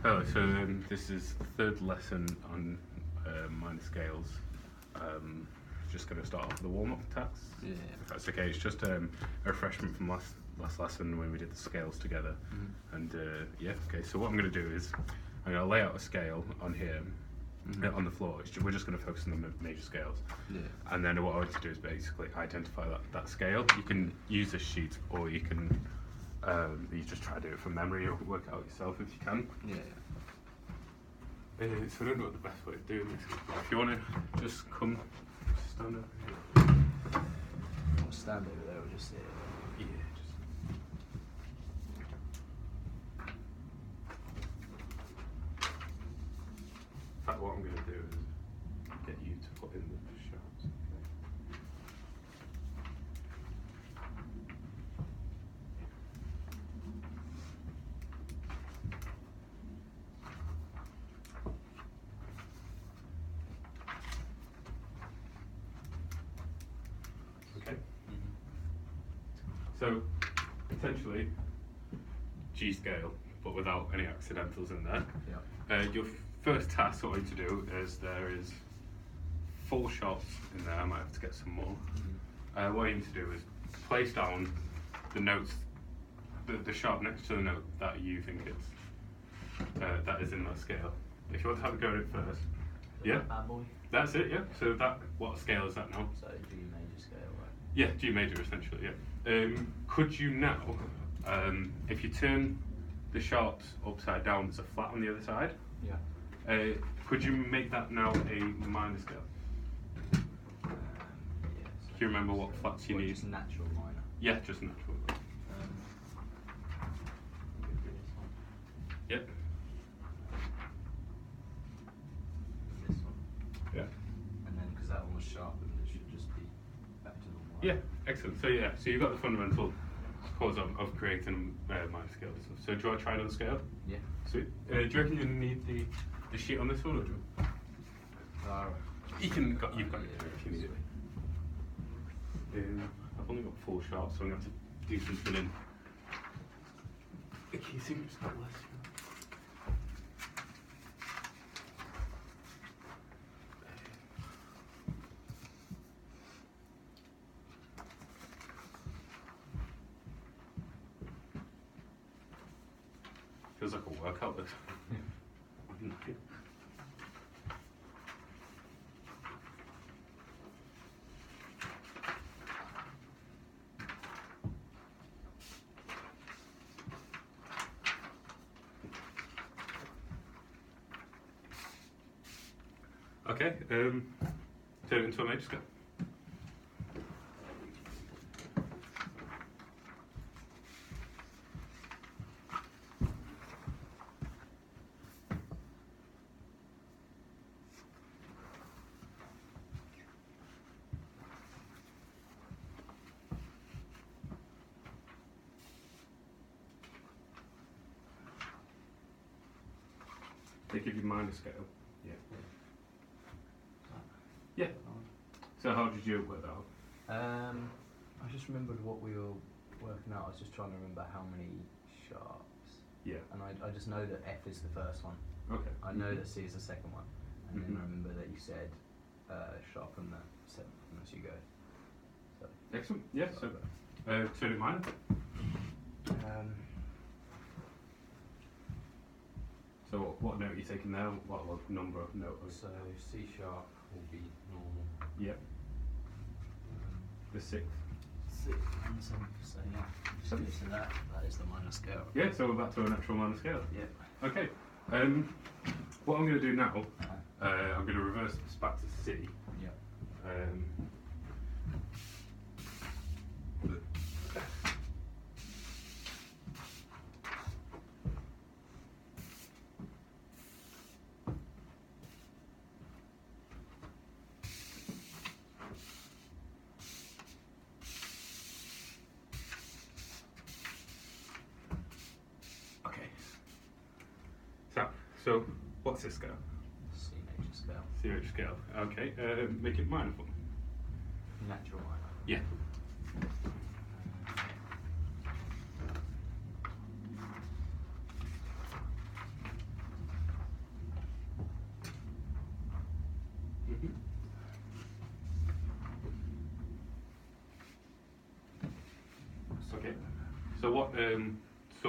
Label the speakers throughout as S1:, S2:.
S1: Hello, so this is the third lesson on minor scales. Just going to start off with the warm-up tax.
S2: Yeah.
S1: If that's okay, it's just a refreshment from last lesson when we did the scales together. And yeah, okay, so what I'm going to do is I'm going to lay out a scale on here, on the floor. We're just going to focus on the major scales.
S2: Yeah.
S1: And then what I want to do is basically identify that scale. You can use this sheet, or you can you just try to do it from memory or work it out yourself if you can.
S2: Yeah.
S1: So I don't know what the best way of doing this is, but if you want to just come stand over here.
S2: I'll stand over there or just sit.
S1: Yeah, just. In fact, what I'm going to do is get you to put in the sharps. Okay. So, potentially, G scale, but without any accidentals in there.
S2: Yeah.
S1: Your first task, what I need to do is there is 4 sharps in there. I might have to get some more. What you need to do is place down the notes, the sharp next to the note that you think it's that is in that scale. If you want to have a go at it first. Yeah.
S2: Bad boy.
S1: That's it. Yeah. So what scale is that now?
S2: So G major scale, right?
S1: Yeah, G major essentially. Yeah. Could you now, if you turn the sharps upside down, there's a flat on the other side.
S2: Yeah.
S1: Could you make that now a minor scale?
S2: Yeah.
S1: Do you remember what flats you need?
S2: Just natural minor.
S1: Yeah, just natural. Yep.
S2: This one.
S1: Yeah.
S2: And then because that one was sharpened, it should just be back to normal.
S1: Yeah, excellent. So yeah, so you've got the fundamental cause of creating minor scale and stuff. So do you want to try another scale?
S2: Yeah.
S1: Sweet. Do you reckon you need the sheet on this one, or do you? You've got it if you need it. I've only got 4 sharps, so I'm going to have to do something in. The key thing just got less. Feels like a workout this. Okay, turn it into a major scale. They give you minor scale. Yeah. Yeah. So how did you work that out?
S2: I just remembered what we were working out. I was just trying to remember how many sharps.
S1: Yeah.
S2: And I just know that F is the first one.
S1: Okay.
S2: I know that C is the second one. And then I remember that you said sharpen the 7th as you go. So,
S1: Excellent. Yeah. So turn it minor. So what note are you taking there? What number of note?
S2: so C sharp will be normal.
S1: Yep. The 6th.
S2: 6th and 7th. So yeah, just go to that. That is the minor scale.
S1: Yeah. So we're back to a natural minor scale.
S2: Yep.
S1: Okay. What I'm going to do now, I'm going to reverse this back to C.
S2: Yep.
S1: Okay. So what's this scale?
S2: C major scale.
S1: C major scale. Okay. Make it minor for me.
S2: Natural minor.
S1: Yeah. So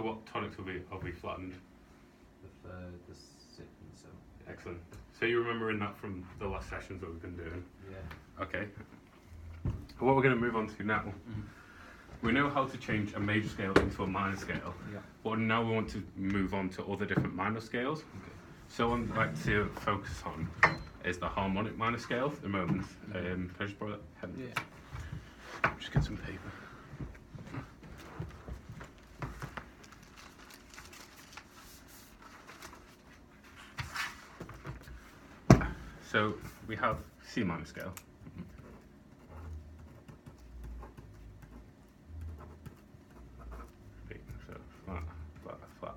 S1: what tonics will be flattened?
S2: The third, the sixth, and the seventh.
S1: Excellent. So you're remembering that from the last sessions that we've been doing?
S2: Yeah.
S1: Okay. What we're going to move on to now, we know how to change a major scale into a minor scale,
S2: Yeah.
S1: but now we want to move on to other different minor scales.
S2: Okay.
S1: So what I'd like to focus on is the harmonic minor scale at the moment. Can I just borrow that pen?
S2: Yeah.
S1: Just get some paper. So we have C minor scale. So flat, flat, flat.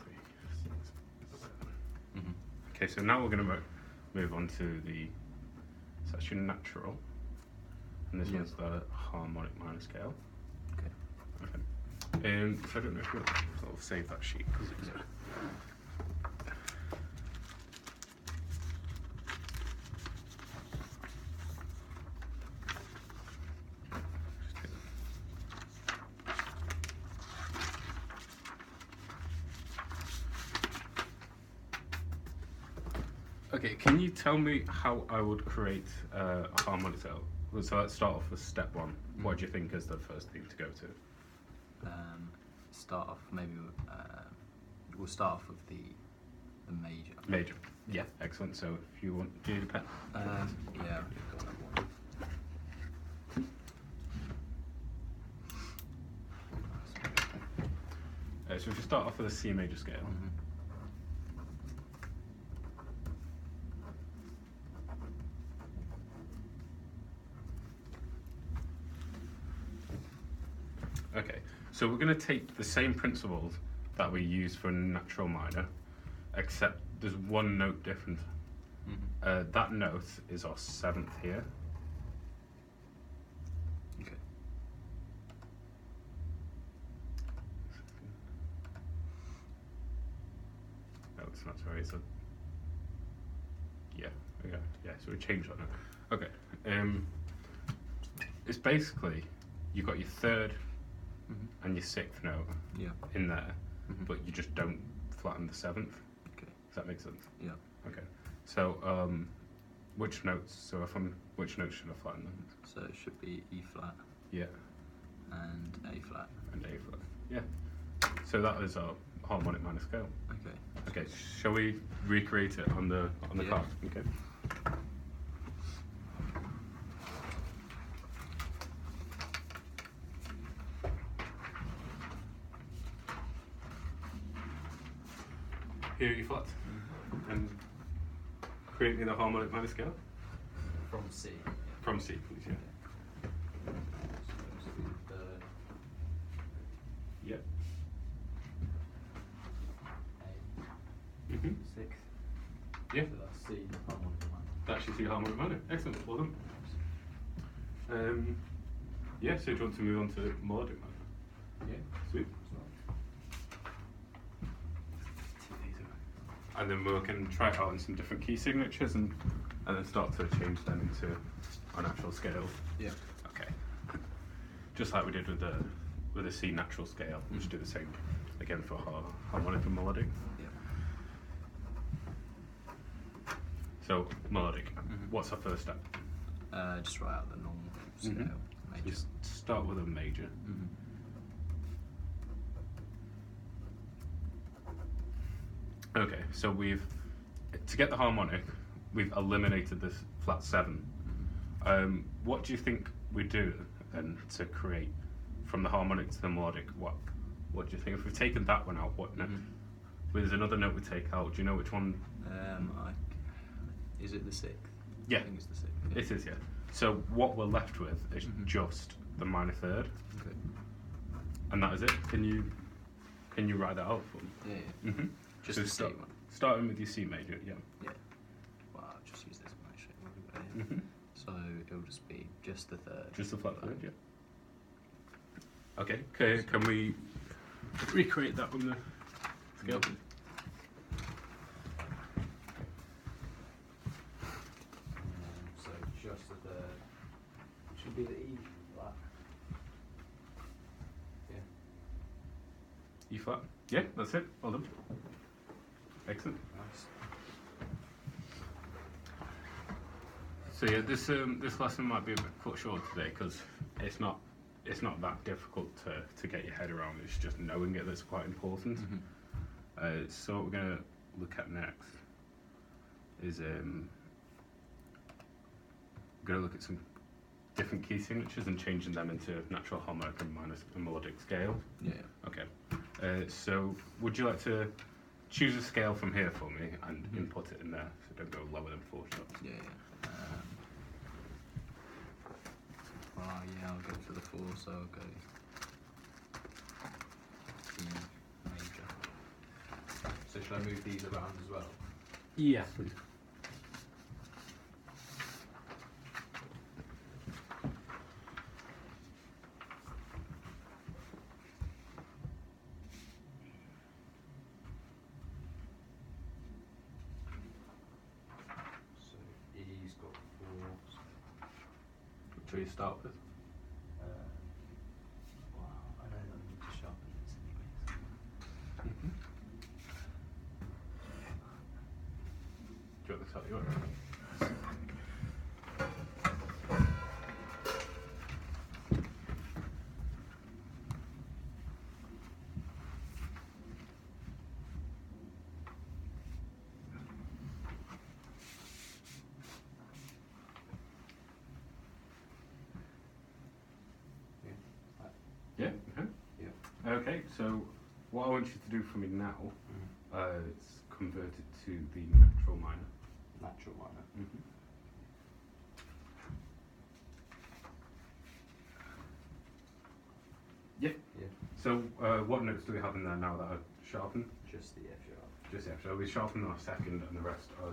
S1: 3, 6, 7. Okay, so now we're going to move on to the, it's actually natural, and this one's the harmonic minor scale.
S2: Okay.
S1: Okay. So I don't know if we'll sort of save that sheet because it's. Okay, can you tell me how I would create a harmonic scale? So let's start off with step 1. What do you think is the first thing to go to?
S2: Start off maybe. We'll start off with the major.
S1: Major. Yeah, excellent. So if you want, do you need a pen?
S2: Yeah. I've got that one.
S1: So if you start off with a C major scale. Okay, so we're going to take the same principles that we use for natural minor, except there's one note different. That note is our 7th here.
S2: Okay.
S1: No, it's not, sorry, it's a... Yeah, okay, yeah, so we changed that note. Okay, it's basically, you've got your 3rd and your 6th note
S2: Yeah.
S1: in there, but you just don't flatten the 7th.
S2: Okay.
S1: Does that make sense?
S2: Yeah.
S1: Okay. So, which notes? So, which notes should I flatten them?
S2: So it should be E flat
S1: Yeah,
S2: and A flat.
S1: and A flat. Yeah. So that is our harmonic minor scale.
S2: Okay.
S1: Okay. Shall we recreate it on the
S2: Yeah.
S1: card? Okay. Here are your flats. And create me the harmonic minor scale.
S2: From C.
S1: From C, please, yeah. Yeah. Mm-hmm.
S2: 6th.
S1: Yeah.
S2: So that's C harmonic minor.
S1: That's your C harmonic minor. Excellent, well done. Yeah, so do you want to move on to melodic minor?
S2: Yeah.
S1: Sweet. And then we can try it out in some different key signatures and then start to change them into our natural scale.
S2: Yeah.
S1: Okay. Just like we did with the C natural scale, we should do the same again for harmonic and melodic.
S2: Yeah.
S1: So melodic. What's our first step?
S2: Just write out the normal scale. Major.
S1: Just start with a major. Okay, so to get the harmonic, we've eliminated this flat 7. What do you think we do then to create from the harmonic to the melodic? What do you think? If we've taken that one out, what next? There's another note we take out. Do you know which one?
S2: Is it the 6th?
S1: Yeah.
S2: I think it's the 6th.
S1: It is, yeah. So what we're left with is just the minor 3rd,
S2: Okay.
S1: and that is it. Can you write that out for me?
S2: Yeah.
S1: Mm-hmm.
S2: Just
S1: So
S2: the C one.
S1: Starting with your C major, yeah.
S2: Yeah. Well, I'll just use this one actually. So it'll just be just the 3rd.
S1: Just the flat 3rd, yeah. Okay, can we recreate that on the scale?
S2: So just the 3rd. Should be the E flat. Yeah.
S1: flat. Yeah, that's it. Well done. Excellent.
S2: Nice.
S1: So yeah, this lesson might be a bit cut short today because it's not that difficult to get your head around. It's just knowing it that's quite important. So what we're gonna look at next is we're gonna look at some different key signatures and changing them into natural, harmonic, and minor and melodic scale.
S2: Yeah.
S1: Okay. So would you like to choose a scale from here for me and input it in there, so don't go lower than 4 shots?
S2: Yeah. Well, yeah, I'll go for the 4, so I'll go D major. So should I move these around as well?
S1: Yeah, please.
S2: So E's got 4.
S1: Which will you start with?
S2: Wow, I know that I need to sharpen this anyway.
S1: Do you want this out your way? Yeah.
S2: Yeah.
S1: Okay. So what I want you to do for me now is convert it to the natural minor.
S2: Natural minor.
S1: Yeah.
S2: Yeah.
S1: So what notes do we have in there now that are sharpened?
S2: Just the F sharp.
S1: Just F. So we sharpen our second, and the rest are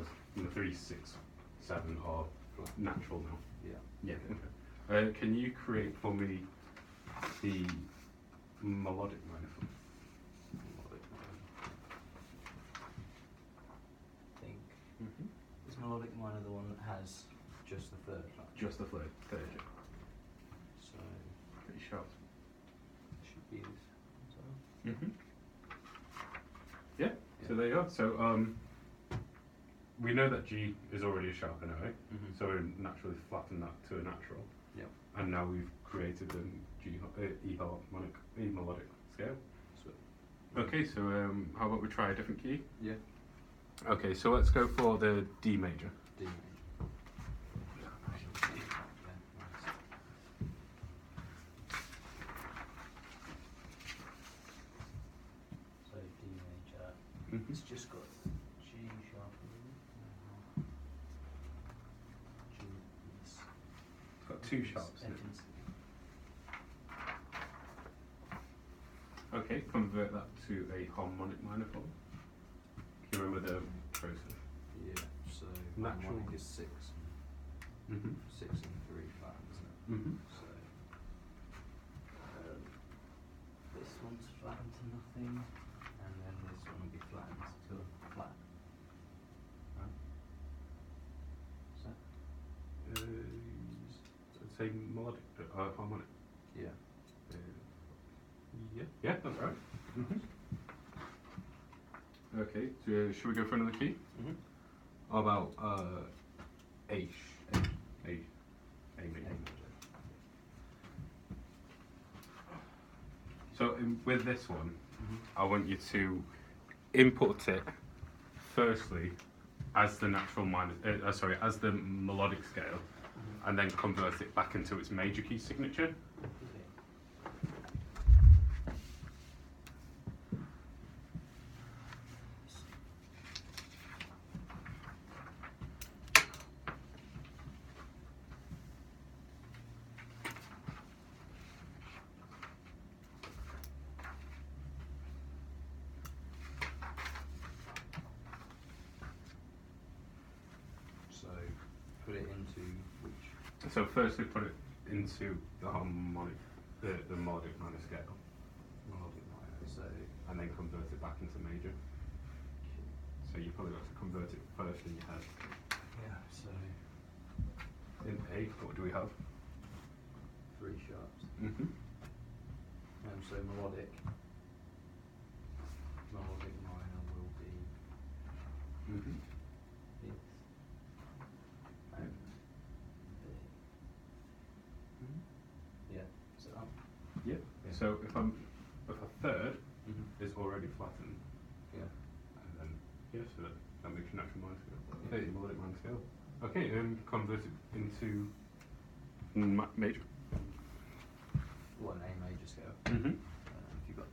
S1: 3, 6, 7 are natural now.
S2: Yeah.
S1: Yeah. Okay. Can you create for me the melodic minor for me?
S2: Melodic minor. I think is melodic minor the one that has just the third flat?
S1: Just the third. Yeah.
S2: So
S1: Pretty sharp.
S2: it should be this.
S1: Yeah. So there you go. So we know that G is already a sharp note, right? So we naturally flatten that to a natural.
S2: Yeah.
S1: And now we've created an E harmonic, E melodic scale.
S2: So
S1: Okay, so how about we try a different key?
S2: yeah.
S1: Okay, so let's go for the D major.
S2: D major. Yeah, nice. So D major. It's just got G sharp. G is
S1: It's got 2 sharps in it. Okay, convert that to a harmonic minor form. Can you remember the process?
S2: Yeah. So
S1: Natural.
S2: harmonic is 6. 6 and 3 flat, isn't it? So this one's flattened to nothing, and then this one will be flattened to a flat. Right? So
S1: I'd say melodic, harmonic.
S2: yeah.
S1: Yeah, that's right. Okay, so should we go for another key? How about A major. So with this one, I want you to input it firstly as the natural minor, as the melodic scale, and then convert it back into its major key signature.
S2: So put it into which?
S1: So firstly, put it into the harmonic, the melodic minor scale,
S2: Melodic minor. So
S1: and then convert it back into major. So you probably got to convert it first in your head.
S2: yeah. So
S1: In A, what do we have?
S2: 3 sharps.
S1: Mm-hmm.
S2: So melodic melodic minor will be
S1: Mm-hmm.
S2: this and the. Yeah. So
S1: Yep.
S2: Yeah.
S1: So if a third
S2: Mhm.
S1: is already flattened,
S2: yeah.
S1: and then yeah, so that makes your natural minor scale. Okay, melodic minor scale. Okay, convert it into major.
S2: What an A major scale.
S1: Mm-hmm.
S2: If you got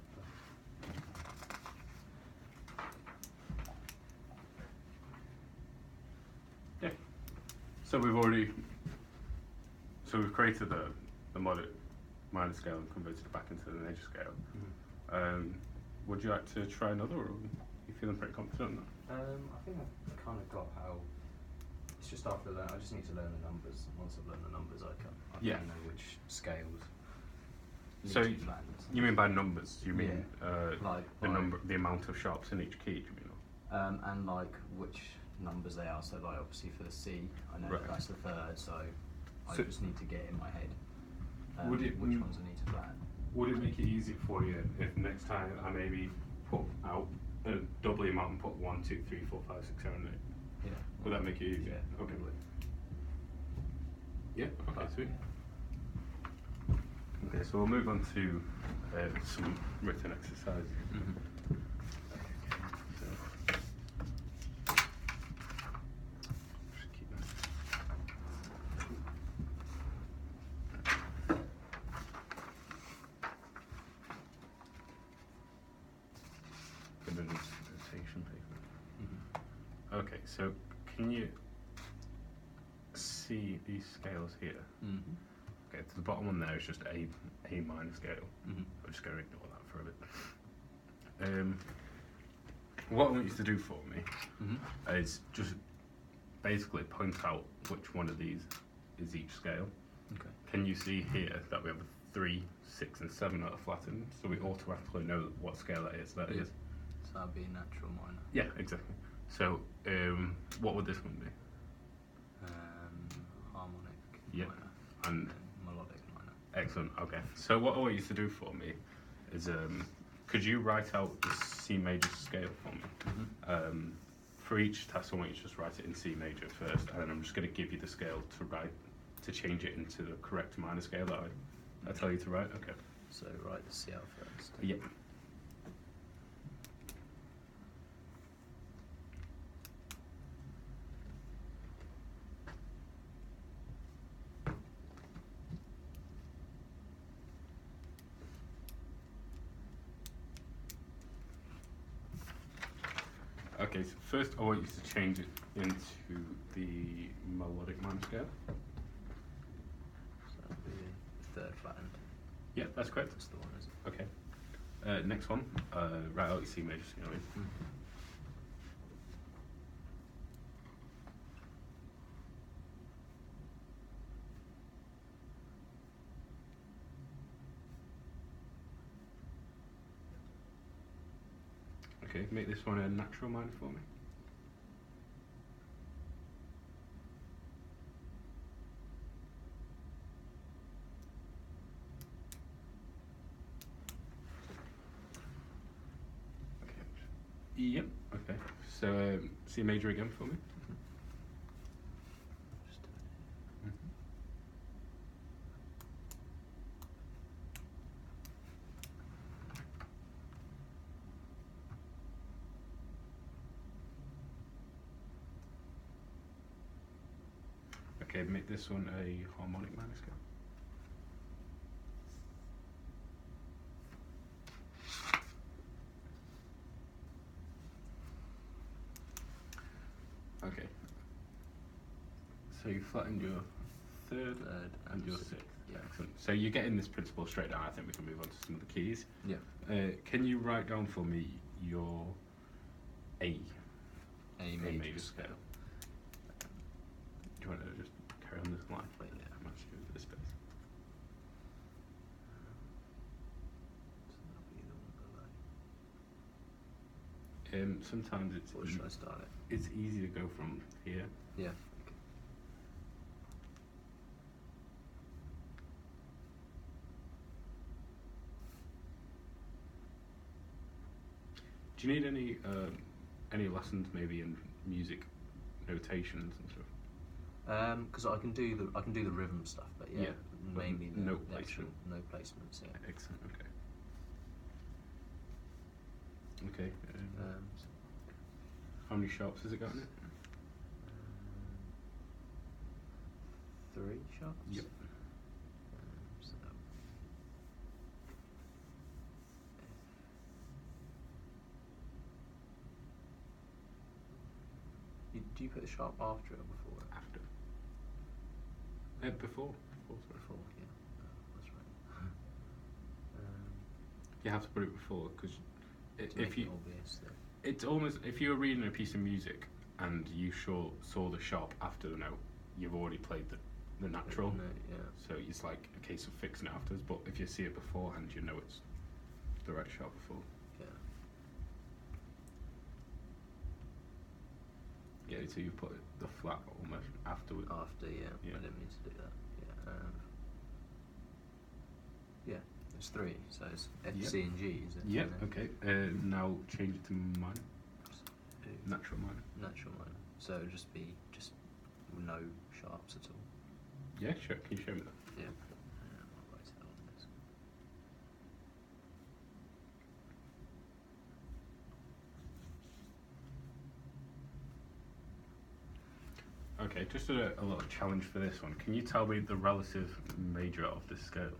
S1: Yeah. So we've created the moderate minor scale and converted it back into the major scale. Would you like to try another, or are you feeling pretty confident on that?
S2: I think I've kind of got how. It's just after learn. I just need to learn the numbers. Once I've learned the numbers, I can
S1: Yeah.
S2: know which scales. need
S1: So
S2: to be flattened.
S1: you mean by numbers? You mean
S2: Like
S1: the
S2: by-
S1: number, the amount of sharps in each key? Do you mean?
S2: And like which numbers they are. So like obviously for the C, I know
S1: Right.
S2: that that's the third. So I
S1: So-
S2: just need to get in my head
S1: Would it-
S2: which ones I need to flatten.
S1: Would it make it easier for you if next time I maybe put out a double the amount and put 1, 2, 3, 4, 5, 6, 7, 8?
S2: Yeah.
S1: Would that make it easier?
S2: Yeah.
S1: Okay.
S2: Probably.
S1: Yeah. Okay.
S2: But,
S1: Sweet.
S2: yeah.
S1: Okay, so we'll move on to some written exercises. Just keep that. Bit of notation paper. Okay, so can you see these scales here? Okay, to the bottom one there is just A minor scale. I'm just going to ignore that for a bit. What I want you to do for me is just basically point out which one of these is each scale.
S2: Okay.
S1: Can you see here that we have 3, 6, and 7 that are flattened? So we automatically know what scale that is.
S2: Yeah. So that'd be natural minor.
S1: Yeah, exactly. So what would this one be?
S2: Harmonic
S1: Yep.
S2: minor.
S1: And
S2: Melodic minor.
S1: excellent. Okay. So what I want you to do for me is, could you write out the C major scale for me? For each task, I want you to just write it in C major first, and then I'm just going to give you the scale to change it into the correct minor scale that I tell you to write. Okay.
S2: So write the C out first.
S1: Yep. Okay, so first I want you to change it into the melodic minor scale.
S2: So that'd be the third flattened.
S1: Yeah, that's correct.
S2: That's the one, is it?
S1: Okay. Next one, write out your C major scale in. Okay, make this one a natural minor for me. Okay. Yep. Okay. So C major again for me.
S2: Just do it.
S1: Okay, make this one a harmonic minor scale. Okay. So you flattened your third and your sixth.
S2: Yeah.
S1: Excellent. So you're getting this principle straight down. I think we can move on to some of the keys.
S2: Yeah.
S1: Can you write down for me your A
S2: A
S1: major
S2: major
S1: scale?
S2: scale.
S1: Do you want to just carry on this line?
S2: Yeah.
S1: I'm actually going to this bit.
S2: So that'll be the one below.
S1: Sometimes
S2: Or should I start it?
S1: it's easy to go from here.
S2: Yeah.
S1: Do you need any lessons maybe in music notations and stuff?
S2: Because I can do the rhythm stuff, but yeah,
S1: Yeah, but
S2: mainly the,
S1: note
S2: the actual
S1: placement.
S2: note placements. Yeah.
S1: Excellent. Okay.
S2: So,
S1: How many sharps has it got in it?
S2: 3 sharps.
S1: Yep.
S2: So do you put the sharp after it or before it?
S1: After. Before. Sorry.
S2: Before, yeah. That's right.
S1: You have to put it before because
S2: To
S1: if
S2: make
S1: you,
S2: it obvious that
S1: it's almost if you were reading a piece of music and you saw the sharp after the note, you've already played the natural.
S2: No, yeah.
S1: So it's like a case of fixing it afterwards. But if you see it beforehand, you know it's the right sharp before.
S2: Yeah.
S1: Yeah. So you put the flat almost afterwards.
S2: After, yeah.
S1: Yeah.
S2: I didn't mean to do that. Yeah. Yeah. There's 3, so it's F,
S1: Yep.
S2: C, and G. Is it?
S1: Yeah.
S2: And then
S1: Okay. Now change it to minor.
S2: so,
S1: Natural minor.
S2: natural minor. So it'll just be no sharps at all.
S1: Yeah. Sure. Can you show me that?
S2: Yeah. I'll write it on this.
S1: Okay, just a little challenge for this one. Can you tell me the relative major of this scale?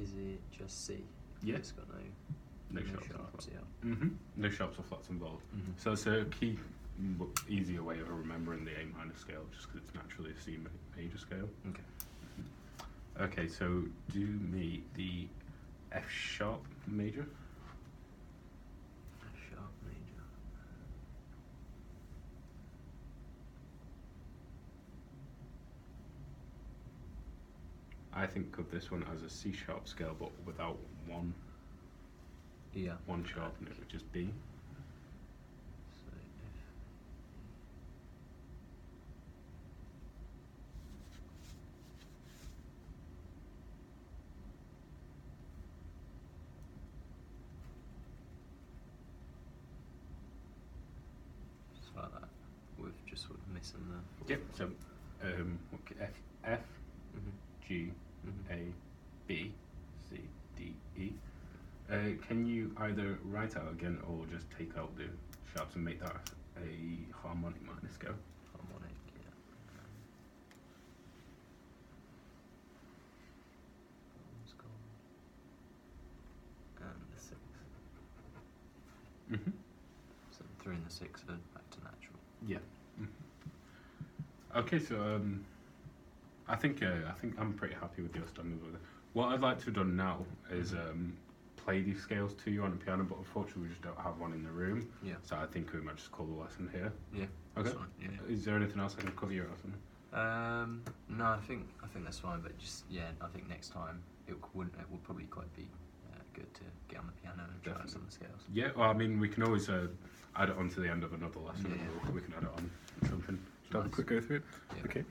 S2: Is it just C?
S1: Yeah.
S2: It's got no
S1: Sharps.
S2: sharps. Yeah.
S1: No sharps or flats involved.
S2: Mhm.
S1: So it's a key, easier way of remembering the A minor scale, just because it's naturally a C major scale.
S2: Okay.
S1: Okay, so do me the F sharp major.
S2: F sharp major.
S1: I think of this one as a C sharp scale, but without one
S2: Yeah.
S1: sharp in it, which is B.
S2: So F. Just like that, with just sort of missing the.
S1: Yep. So F
S2: Mhm.
S1: G
S2: Mhm.
S1: A B C D E. Can you either write out again or just take out the sharps and make that a harmonic minor scale?
S2: Harmonic, yeah. That one's gone. And the 6.
S1: Mm-hmm.
S2: So the 3 and the 6 are back to natural.
S1: Yeah. Okay, so I think I'm pretty happy with your standard with it. What I'd like to have done now is play these scales to you on the piano, but unfortunately we just don't have one in the room.
S2: Yeah.
S1: So I think we might just call the lesson here.
S2: Yeah.
S1: Okay.
S2: That's fine. Yeah.
S1: Is there anything else I can cover you or something?
S2: No, I think that's fine. But just I think next time it would probably quite be good to get on the piano and try out
S1: Definitely.
S2: some of the scales.
S1: Yeah, well, I mean, we can always add it on to the end of another lesson.
S2: Yeah.
S1: And we can add it on something. Just have a
S2: Nice.
S1: quick go through it.
S2: Yeah.
S1: Okay.